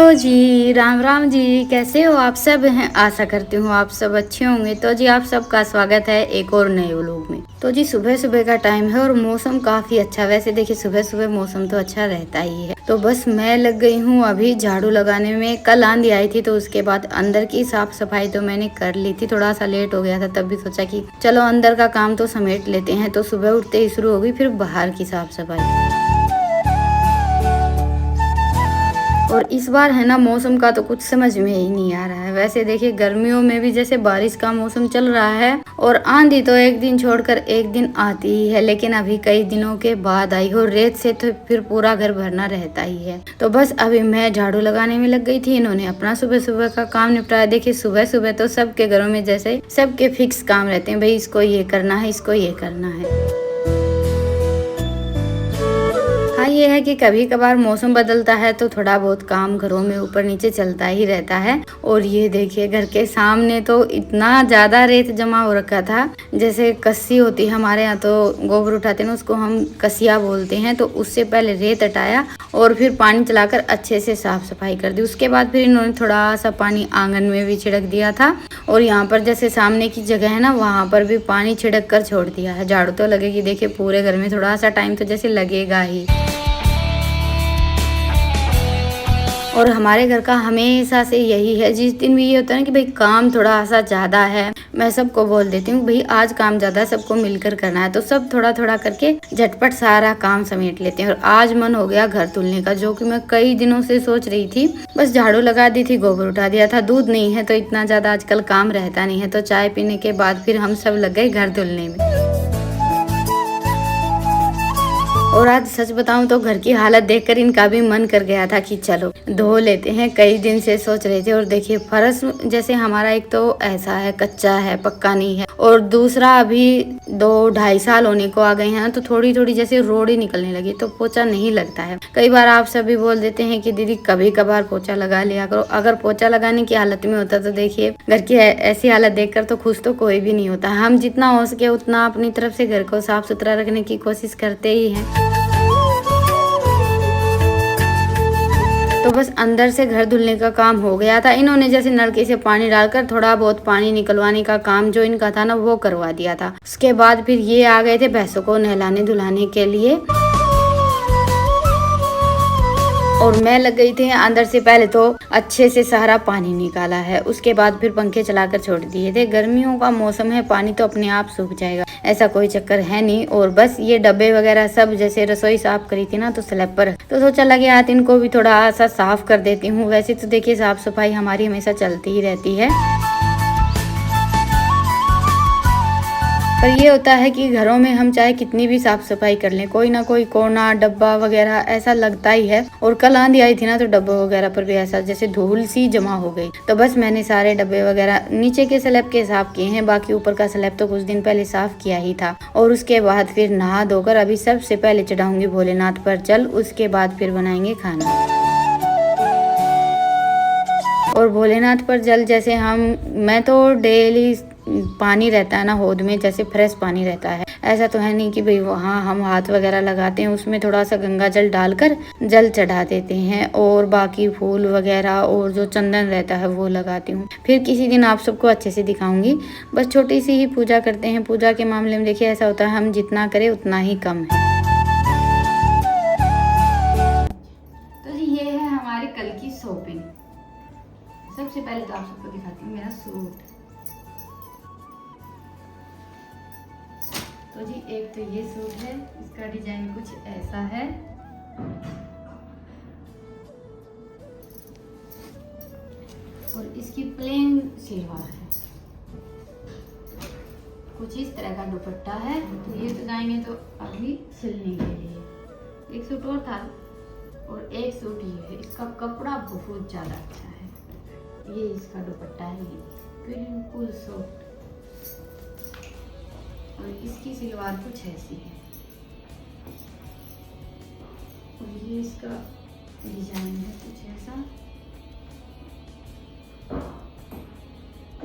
Hello जी, राम राम जी। कैसे हो आप सब हैं? आशा करती हूँ आप सब अच्छे होंगे। तो जी आप सबका स्वागत है एक और नए व्लॉग में। तो जी सुबह सुबह का टाइम है और मौसम काफी अच्छा। वैसे देखिए सुबह सुबह मौसम तो अच्छा रहता ही है। तो बस मैं लग गई हूँ अभी झाड़ू लगाने में। कल आंधी आई थी तो उसके बाद अंदर की साफ सफाई तो मैंने कर ली थी। थोड़ा सा लेट हो गया था, तब भी सोचा कि चलो अंदर का काम तो समेट लेते हैं। तो सुबह उठते ही शुरू हो गई फिर बाहर की साफ सफाई। और इस बार है ना मौसम का तो कुछ समझ में ही नहीं आ रहा है। वैसे देखिए गर्मियों में भी जैसे बारिश का मौसम चल रहा है और आंधी तो एक दिन छोड़कर एक दिन आती ही है, लेकिन अभी कई दिनों के बाद आई हो। रेत से तो फिर पूरा घर भरना रहता ही है। तो बस अभी मैं झाड़ू लगाने में लग गई थी। इन्होंने अपना सुबह सुबह का काम निपटाया। देखिए सुबह सुबह तो सबके घरों में जैसे सबके फिक्स काम रहते हैं, भाई इसको ये करना है, इसको ये करना है। हाँ ये है कि कभी कभार मौसम बदलता है तो थोड़ा बहुत काम घरों में ऊपर नीचे चलता ही रहता है। और ये देखिए घर के सामने तो इतना ज्यादा रेत जमा हो रखा था। जैसे कस्सी होती है हमारे यहाँ, तो गोबर उठाते हैं ना, उसको हम कसिया बोलते हैं। तो उससे पहले रेत हटाया और फिर पानी चलाकर अच्छे से साफ सफाई कर दी। उसके बाद फिर इन्होंने थोड़ा सा पानी आंगन में भी छिड़क दिया था और यहाँ पर जैसे सामने की जगह है ना, वहां पर भी पानी छिड़क कर छोड़ दिया है। झाड़ू तो लगेगी, देखिए पूरे घर में थोड़ा सा टाइम तो जैसे लगेगा ही। और हमारे घर का हमेशा से यही है, जिस दिन भी ये होता है ना कि भाई काम थोड़ा सा ज्यादा है, मैं सबको बोल देती हूँ भाई आज काम ज्यादा है, सबको मिलकर करना है। तो सब थोड़ा थोड़ा करके झटपट सारा काम समेट लेते हैं। और आज मन हो गया घर धुलने का, जो कि मैं कई दिनों से सोच रही थी। बस झाड़ू लगा दी थी, गोबर उठा दिया था। दूध नहीं है तो इतना ज्यादा आजकल काम रहता नहीं है। तो चाय पीने के बाद फिर हम सब लग गए घर धुलने में। और आज सच बताऊं तो घर की हालत देखकर इनका भी मन कर गया था कि चलो धो लेते हैं। कई दिन से सोच रहे थे। और देखिए फर्श जैसे हमारा एक तो ऐसा है, कच्चा है, पक्का नहीं है। और दूसरा अभी 2-2.5 साल होने को आ गए हैं, तो थोड़ी थोड़ी जैसे रोड ही निकलने लगी, तो पोछा नहीं लगता है। कई बार आप सभी बोल देते हैं कि दीदी कभी कभार पोछा लगा लिया करो। अगर पोछा लगाने की हालत में होता तो देखिए घर की ऐसी हालत देखकर तो खुश तो कोई भी नहीं होता। हम जितना हो सके उतना अपनी तरफ से घर को साफ सुथरा रखने की कोशिश करते ही हैं। तो बस अंदर से घर धुलने का काम हो गया था। इन्होंने जैसे नलके से पानी डालकर थोड़ा बहुत पानी निकलवाने का काम जो इनका था ना, वो करवा दिया था। उसके बाद फिर ये आ गए थे भैंसों को नहलाने धुलाने के लिए। और मैं लग गई थी अंदर से। पहले तो अच्छे से सारा पानी निकाला है, उसके बाद फिर पंखे चलाकर छोड़ दिए थे। गर्मियों का मौसम है, पानी तो अपने आप सूख जाएगा, ऐसा कोई चक्कर है नहीं। और बस ये डब्बे वगैरह सब जैसे रसोई साफ करी थी ना, तो स्लैब पर तो सोचा लगे हाथ इनको भी थोड़ा सा साफ कर देती हूँ। वैसे तो देखिए साफ सफाई हमारी हमेशा चलती ही रहती है। पर ये होता है कि घरों में हम चाहे कितनी भी साफ सफाई कर लें, कोई ना कोई कोना डब्बा वगैरह ऐसा लगता ही है। और कल आंधी आई थी ना, तो डब्बे वगैरह पर भी ऐसा जैसे धूल सी जमा हो गई। तो बस मैंने सारे डब्बे वगैरह नीचे के स्लैब के साफ किए हैं। बाकी ऊपर का स्लैब तो कुछ दिन पहले साफ किया ही था। और उसके बाद फिर नहा धोकर अभी सबसे पहले चढ़ाऊंगी भोलेनाथ पर जल। उसके बाद फिर बनाएंगे खाना। और भोलेनाथ पर जल जैसे मैं तो डेली पानी रहता है ना होद में, जैसे फ्रेश पानी रहता है। ऐसा तो है नहीं कि भाई वहाँ हम हाथ वगैरह लगाते हैं, उसमें थोड़ा सा गंगा जल डालकर जल चढ़ा देते हैं। और बाकी फूल वगैरह और जो चंदन रहता है वो लगाती हूँ। फिर किसी दिन आप सबको अच्छे से दिखाऊंगी। बस छोटी सी ही पूजा करते हैं। पूजा के मामले में देखिए ऐसा होता है, हम जितना करें उतना ही कम है। तो जी ये है हमारे कल की शॉपिंग। सबसे पहले तो आप सबको दिखाती हूँ मेरा सूट। तो जी एक तो ये सूट है, इसका डिजाइन कुछ ऐसा है। और इसकी प्लेन सलवार है, कुछ इस तरह का दुपट्टा है। तो ये तो जाएंगे तो अभी सिलने के लिए। एक सूट और था और एक सूट ये है। इसका कपड़ा बहुत ज्यादा अच्छा है। ये इसका दुपट्टा है, बिल्कुल सॉफ्ट। और इसकी सलवार कुछ ऐसी है। और ये इसका डिजाइन है कुछ ऐसा।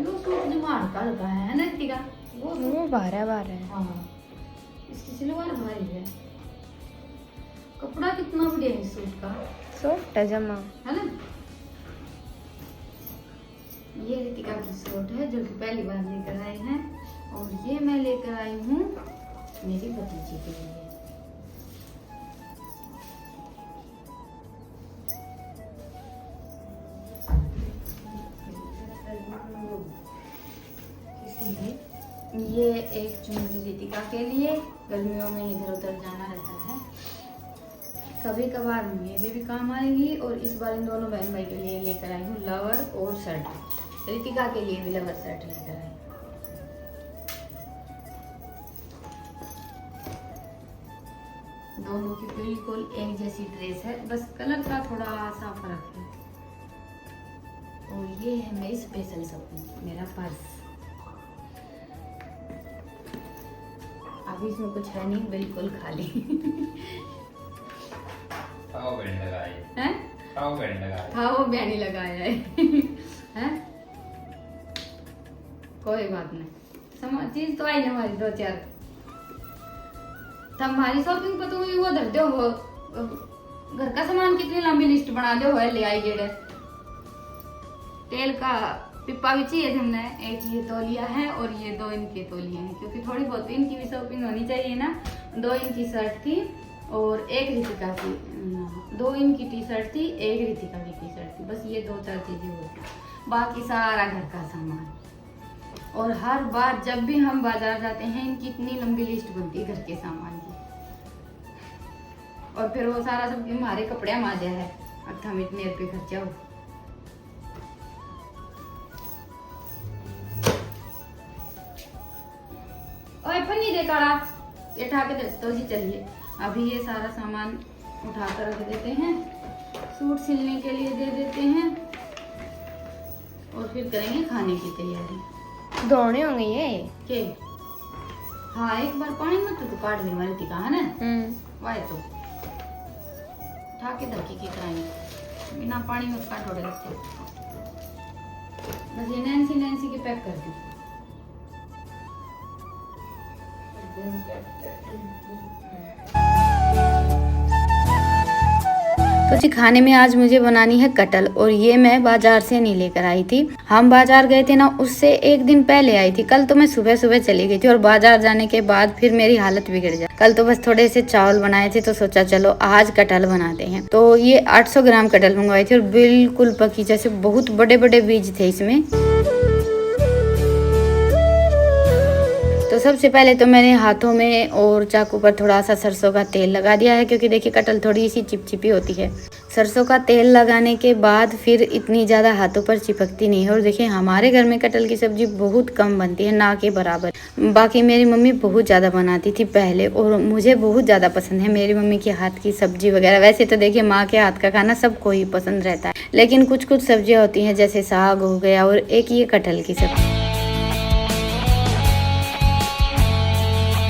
वो सूट जो हल्का है ना रितिका, वो बारह है। हाँ इसकी सलवार भारी है। कपड़ा कितना बढ़िया है सूट का, सॉफ्ट है जमा है ना। ये रितिका की सूट है जो कि पहली बार लेकर आई हैं, और ये मैं लेकर आई हूँ मेरी भतीजी के लिए। ये एक चुनरी रितिका के लिए, गर्मियों में इधर उधर जाना रहता है, कभी कभार मेरे भी काम आएगी। और इस बार इन दोनों बहन भाई के लिए लेकर आई हूँ लवर और शर्ट। रितिका के लिए भी लवर शर्ट लेकर आई। दोनों की बिल्कुल एक जैसी ड्रेस है, बस कलर का थोड़ा सा फर्क है। और ये है मेरी स्पेशल शॉपिंग, मेरा पर्स। अभी इसमें कुछ है नहीं, बिल्कुल खाली। खाओ बैंड लगाए हैं? खाओ बैंड लगाए, खाओ बैंड लगाया है। हैं? कोई बात नहीं, चीज तो आई ना हमारी 2-4। हमारी शॉपिंग पर तुम वो धर दो, घर का सामान कितनी लंबी लिस्ट बना दो है, ले आई जेड। तेल का पिप्पा भी चाहिए थे हमने, एक ये तौलिया है और ये 2 इनके तौलिए हैं, क्योंकि थोड़ी बहुत इनकी भी शॉपिंग होनी चाहिए ना। 2 इनकी शर्ट थी और एक रितिका की, 2 इनकी टी शर्ट थी, एक रितिका की टी शर्ट थी, बस ये 2-4 चीजें होती, बाकी सारा घर का सामान। और हर बार जब भी हम बाजार जाते हैं इनकी इतनी लंबी लिस्ट बनती है घर के सामान की, और फिर वो सारा सब हमारे कपड़े माजा है, अट्ठा मिनट मेरे पे खर्चा हो। ओए फनी दे काड़ा, ये उठा के दे तो जी। चलिए अभी ये सारा सामान उठा कर रख देते हैं, सूट सिलने के लिए दे देते हैं, और फिर करेंगे खाने की तैयारी। दौड़े होंगे ये के? हाँ, एक बार पानी में तो काट ले हमारी टिका है ना, वाह तो उठा के धरकी की कराएंगे, बिना पानी में काट उड़े लगते। बस ये नैन्सी के पैक कर दी। तो जी खाने में आज मुझे बनानी है कटहल, और ये मैं बाजार से नहीं लेकर आई थी। हम बाजार गए थे ना, उससे एक दिन पहले आई थी। कल तो मैं सुबह सुबह चली गई थी, और बाजार जाने के बाद फिर मेरी हालत बिगड़ जाए। कल तो बस थोड़े से चावल बनाए थे, तो सोचा चलो आज कटहल बनाते हैं। तो ये 800 ग्राम कटहल मंगवाई थी, और बिल्कुल पकी, जैसे बहुत बड़े बड़े बीज थे इसमें। तो सबसे पहले तो मैंने हाथों में और चाकू पर थोड़ा सा सरसों का तेल लगा दिया है, क्योंकि देखिए कटहल थोड़ी सी चिपचिपी होती है। सरसों का तेल लगाने के बाद फिर इतनी ज़्यादा हाथों पर चिपकती नहीं है। और देखिए हमारे घर में कटहल की सब्जी बहुत कम बनती है, ना के बराबर। बाकी मेरी मम्मी बहुत ज़्यादा बनाती थी पहले, और मुझे बहुत ज़्यादा पसंद है मेरी मम्मी के हाथ की सब्जी वगैरह। वैसे तो देखिए माँ के हाथ का खाना सबको ही पसंद रहता है, लेकिन कुछ कुछ सब्जियाँ होती हैं, जैसे साग हो गया और एक ये कटहल की सब्जी।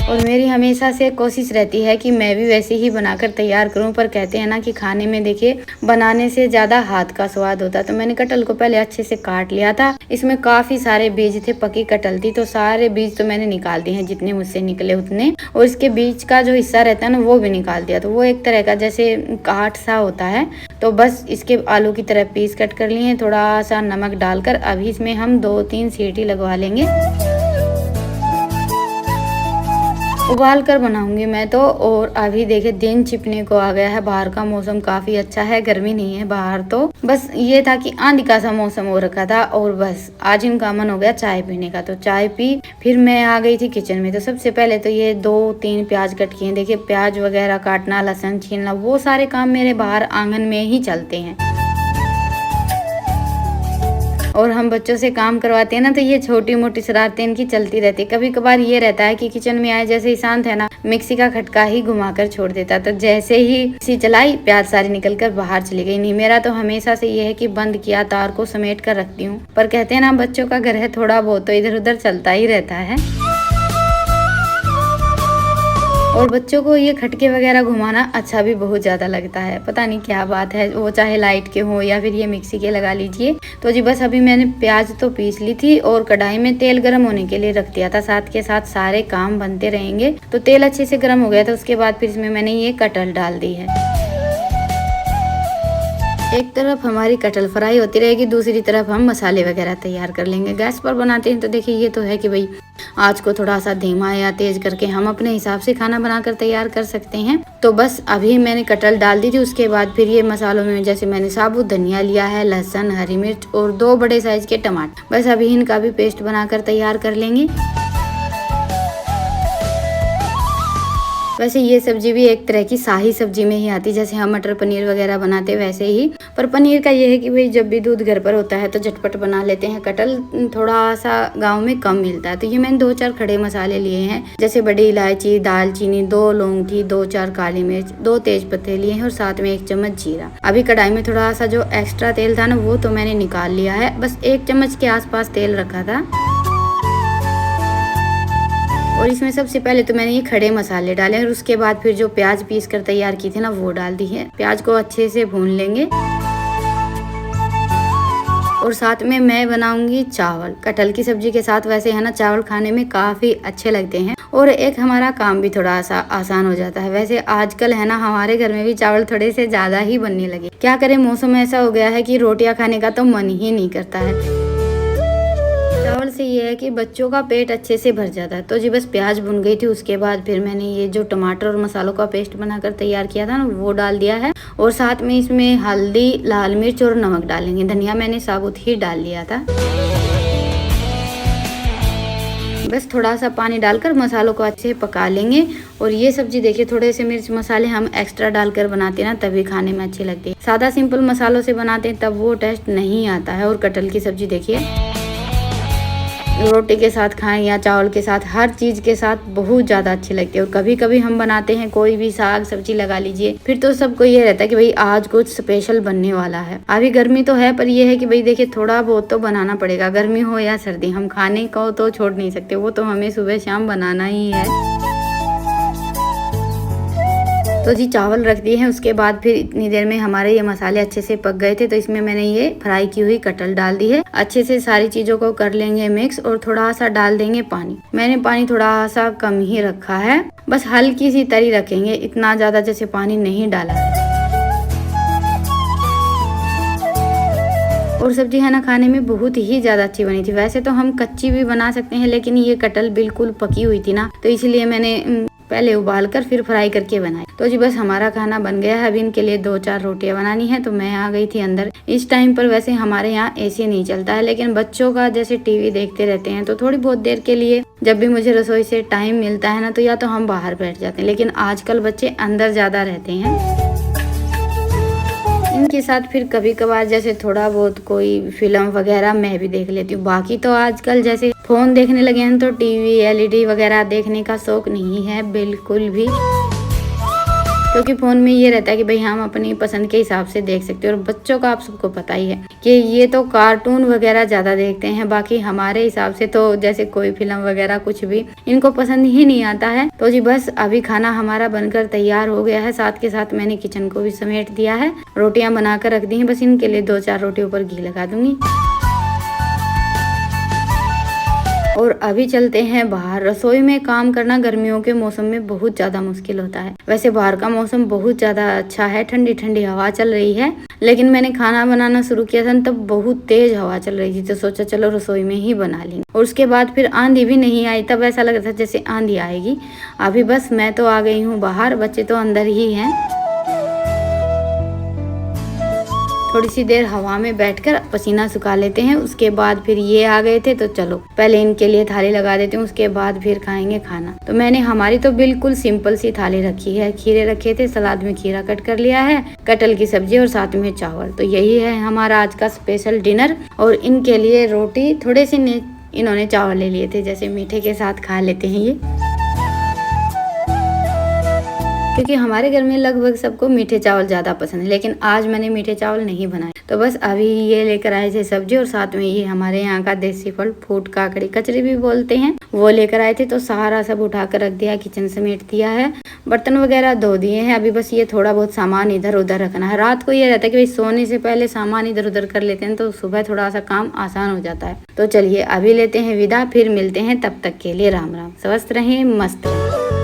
और मेरी हमेशा से कोशिश रहती है कि मैं भी वैसे ही बनाकर तैयार करूं, पर कहते हैं ना कि खाने में देखिए बनाने से ज़्यादा हाथ का स्वाद होता है। तो मैंने कटहल को पहले अच्छे से काट लिया था। इसमें काफ़ी सारे बीज थे, पकी कटहल थी, तो सारे बीज तो मैंने निकाल दिए हैं, जितने मुझसे निकले उतने। और इसके बीज का जो हिस्सा रहता है ना, वो भी निकाल दिया। तो वो एक तरह का जैसे काट सा होता है। तो बस इसके आलू की तरह पीस कट कर लिए हैं, थोड़ा सा नमक डालकर। अभी इसमें हम 2-3 सीटी लगवा लेंगे। उबाल कर बनाऊंगी मैं तो। और अभी देखिए दिन छिपने को आ गया है, बाहर का मौसम काफी अच्छा है, गर्मी नहीं है बाहर। तो बस ये था कि आंधी का सा मौसम हो रखा था, और बस आज इनका मन हो गया चाय पीने का, तो चाय पी। फिर मैं आ गई थी किचन में। तो सबसे पहले तो ये 2-3 प्याज कट किए। देखिए प्याज वगैरह काटना, लहसुन छीलना, वो सारे काम मेरे बाहर आंगन में ही चलते हैं। और हम बच्चों से काम करवाते हैं ना, तो ये छोटी मोटी शरारतें इनकी चलती रहती है। कभी कभार ये रहता है कि किचन में आए, जैसे ईशांत है ना, मिक्सी का खटका ही घुमाकर छोड़ देता। तो जैसे ही मिक्सी चलाई, प्याज सारी निकलकर बाहर चली गई। नहीं, मेरा तो हमेशा से ये है कि बंद किया तार को समेट कर रखती हूँ, पर कहते हैं ना बच्चों का घर है, थोड़ा बहुत तो इधर उधर चलता ही रहता है। और बच्चों को ये खटके वगैरह घुमाना अच्छा भी बहुत ज़्यादा लगता है, पता नहीं क्या बात है, वो चाहे लाइट के हो या फिर ये मिक्सी के लगा लीजिए। तो जी बस अभी मैंने प्याज तो पीस ली थी, और कढ़ाई में तेल गर्म होने के लिए रख दिया था। साथ के साथ सारे काम बनते रहेंगे। तो तेल अच्छे से गर्म हो गया था, उसके बाद फिर इसमें मैंने ये कटहल डाल दी है। एक तरफ हमारी कटहल फ्राई होती रहेगी, दूसरी तरफ हम मसाले वगैरह तैयार कर लेंगे। गैस पर बनाते हैं तो देखिए ये तो है कि भाई आँच को थोड़ा सा धीमा या तेज करके हम अपने हिसाब से खाना बनाकर तैयार कर सकते हैं। तो बस अभी मैंने कटहल डाल दी थी, उसके बाद फिर ये मसालों में जैसे मैंने साबुत धनिया लिया है, लहसुन, हरी मिर्च और 2 बड़े साइज के टमाटर, बस अभी इनका भी पेस्ट बनाकर तैयार कर लेंगे। वैसे ये सब्जी भी एक तरह की शाही सब्जी में ही आती, जैसे हम मटर पनीर वगैरह बनाते वैसे ही। पर पनीर का ये है कि भाई जब भी दूध घर पर होता है तो झटपट बना लेते हैं। कटहल थोड़ा सा गांव में कम मिलता है, तो ये मैंने 2-4 खड़े मसाले लिए हैं, जैसे बड़ी इलायची, दालचीनी, 2 लौंग थी, 2-4 काली मिर्च, 2 तेज पत्ते लिए हैं और साथ में 1 चम्मच जीरा। अभी कढ़ाई में थोड़ा सा जो एक्स्ट्रा तेल था ना वो तो मैंने निकाल लिया है, बस 1 चम्मच के आसपास तेल रखा था। और इसमें सबसे पहले तो मैंने ये खड़े मसाले डाले और उसके बाद फिर जो प्याज पीस कर तैयार की थी ना वो डाल दी है। प्याज को अच्छे से भून लेंगे। और साथ में मैं बनाऊंगी चावल। कटहल की सब्जी के साथ वैसे है ना चावल खाने में काफी अच्छे लगते हैं और एक हमारा काम भी थोड़ा सा आसान हो जाता है। वैसे आजकल है ना हमारे घर में भी चावल थोड़े से ज्यादा ही बनने लगे। क्या करें, मौसम ऐसा हो गया है कि रोटियां खाने का तो मन ही नहीं करता है। चावल से ये है कि बच्चों का पेट अच्छे से भर जाता है। तो जी बस प्याज भुन गई थी, उसके बाद फिर मैंने ये जो टमाटर और मसालों का पेस्ट बनाकर तैयार किया था ना वो डाल दिया है और साथ में इसमें हल्दी, लाल मिर्च और नमक डालेंगे। धनिया मैंने साबुत ही डाल लिया था। बस थोड़ा सा पानी डालकर मसालों को अच्छे से पका लेंगे। और ये सब्जी देखिए थोड़े से मिर्च मसाले हम एक्स्ट्रा डालकर बनाते हैं ना तभी खाने में अच्छी लगती है। सादा सिंपल मसालों से बनाते हैं तब वो टेस्ट नहीं आता है। और कटहल की सब्जी देखिए रोटी के साथ खाएं या चावल के साथ, हर चीज के साथ बहुत ज्यादा अच्छी लगती है। और कभी कभी हम बनाते हैं कोई भी साग सब्जी लगा लीजिए, फिर तो सबको ये रहता है कि भाई आज कुछ स्पेशल बनने वाला है। अभी गर्मी तो है पर ये है कि भाई देखिए थोड़ा बहुत तो बनाना पड़ेगा, गर्मी हो या सर्दी, हम खाने को तो छोड़ नहीं सकते, वो तो हमें सुबह शाम बनाना ही है। तो जी चावल रख दिए हैं, उसके बाद फिर इतनी देर में हमारे ये मसाले अच्छे से पक गए थे तो इसमें मैंने ये फ्राई की हुई कटहल डाल दी है। अच्छे से सारी चीजों को कर लेंगे मिक्स और थोड़ा सा डाल देंगे पानी। मैंने पानी थोड़ा सा कम ही रखा है, बस हल्की सी तरी रखेंगे, इतना ज्यादा जैसे पानी नहीं डाला है। और सब्जी है ना खाने में बहुत ही ज्यादा अच्छी बनी थी। वैसे तो हम कच्ची भी बना सकते हैं लेकिन ये कटहल बिल्कुल पकी हुई थी ना तो इसलिए मैंने पहले उबाल कर फिर फ्राई करके बनाई। तो जी बस हमारा खाना बन गया है। अभी इनके लिए 2-4 रोटियां बनानी है तो मैं आ गई थी अंदर। इस टाइम पर वैसे हमारे यहाँ एसी नहीं चलता है लेकिन बच्चों का जैसे टीवी देखते रहते हैं तो थोड़ी बहुत देर के लिए जब भी मुझे रसोई से टाइम मिलता है ना तो या तो हम बाहर बैठ जाते हैं, लेकिन आजकल बच्चे अंदर ज्यादा रहते हैं। इनके साथ फिर कभी कभार जैसे थोड़ा बहुत कोई फिल्म वगैरह मैं भी देख लेती हूँ। बाकी तो आजकल जैसे फोन देखने लगे हैं तो टीवी एलईडी वगैरह देखने का शौक नहीं है बिल्कुल भी, क्योंकि फोन में ये रहता है कि भाई हम अपनी पसंद के हिसाब से देख सकते हैं। और बच्चों का आप सबको पता ही है कि ये तो कार्टून वगैरह ज्यादा देखते हैं, बाकी हमारे हिसाब से तो जैसे कोई फिल्म वगैरह कुछ भी इनको पसंद ही नहीं आता है। तो जी बस अभी खाना हमारा बनकर तैयार हो गया है, साथ के साथ मैंने किचन को भी समेट दिया है, रोटियां बनाकर रख दी हैं, बस इनके लिए 2-4 रोटियों पर घी लगा दूंगी। और अभी चलते हैं बाहर। रसोई में काम करना गर्मियों के मौसम में बहुत ज्यादा मुश्किल होता है। वैसे बाहर का मौसम बहुत ज्यादा अच्छा है, ठंडी ठंडी हवा चल रही है, लेकिन मैंने खाना बनाना शुरू किया था तब बहुत तेज हवा चल रही थी तो सोचा चलो रसोई में ही बना लेंगे। और उसके बाद फिर आंधी भी नहीं आई, तब ऐसा लग रहा था जैसे आंधी आएगी। अभी बस मैं तो आ गई हूँ बाहर, बच्चे तो अंदर ही हैं। थोड़ी सी देर हवा में बैठकर पसीना सुखा लेते हैं, उसके बाद फिर ये आ गए थे तो चलो पहले इनके लिए थाली लगा देती हूँ, उसके बाद फिर खाएंगे खाना। तो मैंने हमारी तो बिल्कुल सिंपल सी थाली रखी है। खीरे रखे थे, सलाद में खीरा कट कर लिया है, कटहल की सब्जी और साथ में चावल। तो यही है हमारा आज का स्पेशल डिनर। और इनके लिए रोटी, थोड़े से इन्होंने चावल ले लिए थे, जैसे मीठे के साथ खा लेते हैं ये, क्योंकि हमारे घर में लगभग सबको मीठे चावल ज्यादा पसंद है, लेकिन आज मैंने मीठे चावल नहीं बनाए। तो बस अभी ये लेकर आए थे सब्जी और साथ में ये हमारे यहाँ का देसी फल फूट काकड़ी, कचरी भी बोलते हैं, वो लेकर आए थे। तो सारा सब उठा कर रख दिया, किचन समेट दिया है, बर्तन वगैरह धो दिए हैं। अभी बस ये थोड़ा बहुत सामान इधर उधर रखना है। रात को ये रहता है कि भाई सोने से पहले सामान इधर उधर कर लेते हैं तो सुबह थोड़ा सा काम आसान हो जाता है। तो चलिए अभी लेते हैं विदा, फिर मिलते हैं, तब तक के लिए राम राम। स्वस्थ रहें, मस्त रहें।